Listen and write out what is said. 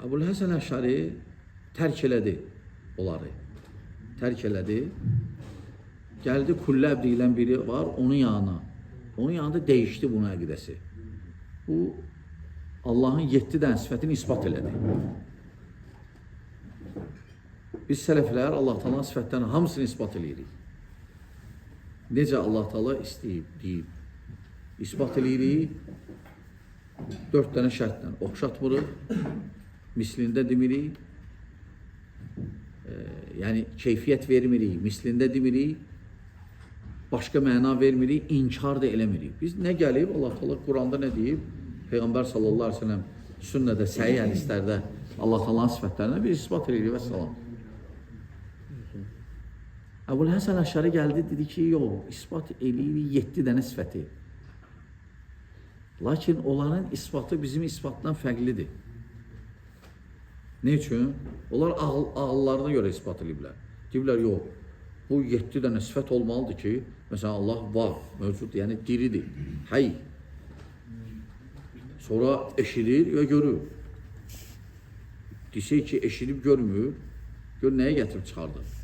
Əbu'l-Həsən Əşəri tərk elədi onları. Tərk elədi. Gəldi Kulləb deyilən biri var, onun yanına. Onun yanında değişti bunun əqidəsi. Bu, Allah'ın 7 dənə sifətini ispat elədi. Biz sələflər Allah Taala'nın sifətlərini hamısını ispat eləyirik. Necə Allah Taala istəyib, deyib, ispat eləyirik. 4 dənə şərtlə oxşatmırıq, mislində demirik, yəni keyfiyyət vermirik, mislində demirik, başqa məna vermirik, inkar da eləmirik. Biz nə gəlib, Allah Taala Quranda nə deyib, Peyğəmbər sallallahu aleyhi ve sellem sünnədə, səhih hədislərdə Allah Taala'nın sifətlərinə biz ispat eləyirik və salam. Əbu'l-Həsən Əşəri gəldi, dedi ki, yox, ispat eləyirik 7 dənə sifəti. Lakin onların isbatı bizim isbatdan fərqlidir. Ne üçün? Onlar ağıllarına görə ispat ediblər. Deyiblər, yox, bu 7 dənə sifət olmalıdır ki, məsələn, Allah var, mövcud, yəni diridir, həy. Sonra eşidir və görür. Desək ki, eşidib görmür, gör nəyə gətirib çıxardır.